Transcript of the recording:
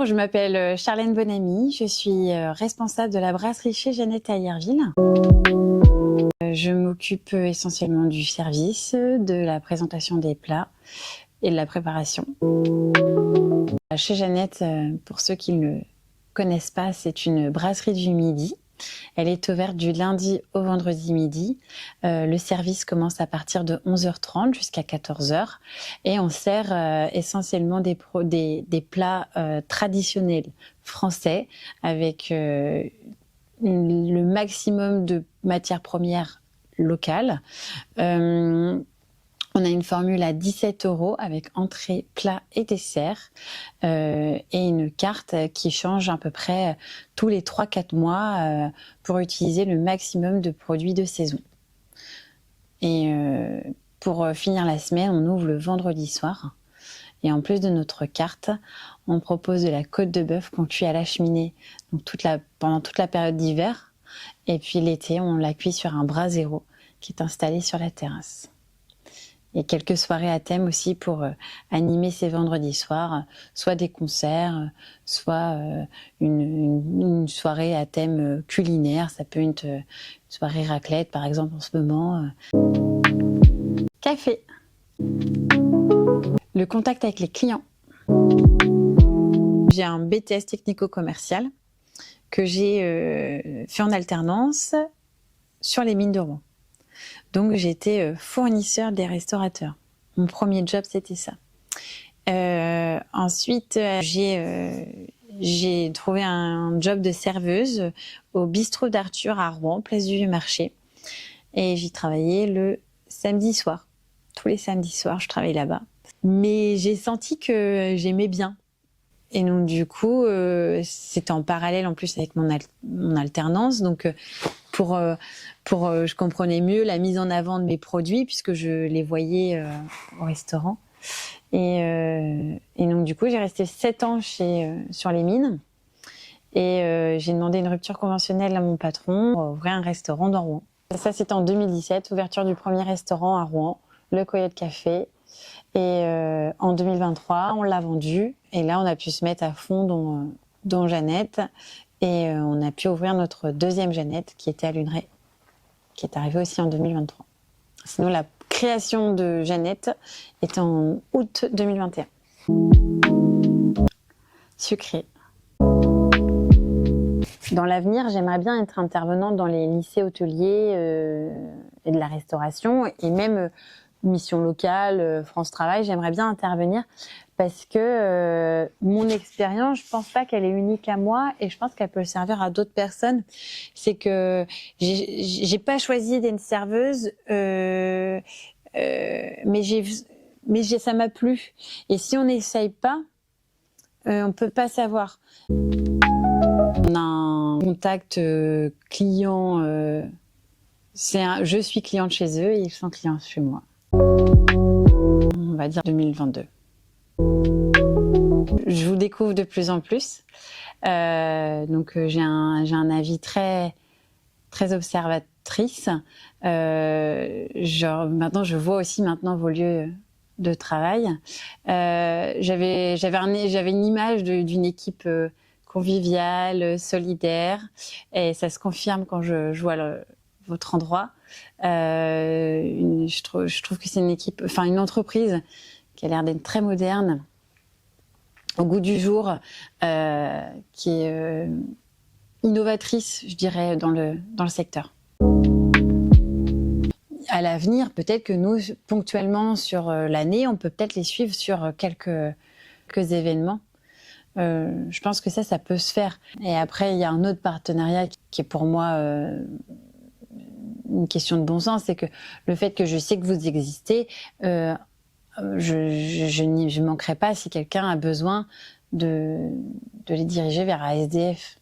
Bonjour, je m'appelle Charlène Bonamy, je suis responsable de la brasserie chez Jeannette à Yerville. Je m'occupe essentiellement du service, de la présentation des plats et de la préparation. Chez Jeannette, pour ceux qui ne le connaissent pas, c'est une brasserie du midi. Elle est ouverte du lundi au vendredi midi. Le service commence à partir de 11h30 jusqu'à 14h et on sert essentiellement des plats traditionnels français avec le maximum de matières premières locales. On a une formule à 17 € avec entrée, plat et dessert et une carte qui change à peu près tous les 3-4 mois pour utiliser le maximum de produits de saison. Et pour finir la semaine, on ouvre le vendredi soir. Et en plus de notre carte, on propose de la côte de bœuf qu'on cuit à la cheminée donc pendant toute la période d'hiver. Et puis l'été, on la cuit sur un brasero qui est installé sur la terrasse. Et quelques soirées à thème aussi pour animer ces vendredis soirs, soit des concerts, soit une soirée à thème culinaire. Ça peut être une soirée raclette, par exemple, en ce moment. Café. Le contact avec les clients. J'ai un BTS technico-commercial que j'ai fait en alternance sur les mines de Rouen. Donc j'étais fournisseur des restaurateurs. Mon premier job, c'était ça. Ensuite, j'ai trouvé un job de serveuse au bistrot d'Arthur à Rouen, place du Vieux-Marché. Et j'y travaillais le samedi soir. Tous les samedis soirs, je travaillais là-bas. Mais j'ai senti que j'aimais bien. Et donc du coup, c'était en parallèle en plus avec mon alternance. Donc je comprenais mieux la mise en avant de mes produits puisque je les voyais au restaurant. Et donc du coup, j'ai resté 7 ans sur les mines. Et j'ai demandé une rupture conventionnelle à mon patron pour ouvrir un restaurant dans Rouen. Ça, c'était en 2017, ouverture du premier restaurant à Rouen, le Coyote Café. Et en 2023, on l'a vendu. Et là, on a pu se mettre à fond dans Jeannette. Et on a pu ouvrir notre deuxième Jeannette, qui était à Luneray, qui est arrivée aussi en 2023. Sinon, la création de Jeannette est en août 2021. Sucré. Dans l'avenir, j'aimerais bien être intervenante dans les lycées hôteliers et de la restauration et même mission locale, France Travail, j'aimerais bien intervenir parce que mon expérience, je pense pas qu'elle est unique à moi et je pense qu'elle peut servir à d'autres personnes. C'est que j'ai pas choisi d'être serveuse, mais ça m'a plu. Et si on n'essaye pas, on peut pas savoir. On a un contact client, je suis cliente chez eux et ils sont clients chez moi. On va dire 2022. Je vous découvre de plus en plus. Donc j'ai un avis très, très observatrice. Maintenant, je vois aussi vos lieux de travail. J'avais une image d'une équipe conviviale, solidaire, et ça se confirme quand je vois votre endroit. Je trouve que c'est une entreprise qui a l'air d'être très moderne, au goût du jour, qui est innovatrice, je dirais, dans le secteur. À l'avenir, peut-être que nous, ponctuellement sur l'année, on peut peut-être les suivre sur quelques événements. Je pense que ça peut se faire. Et après, il y a un autre partenariat qui est pour moi une question de bon sens, c'est que le fait que je sais que vous existez, je ne manquerai pas si quelqu'un a besoin de les diriger vers ASDF.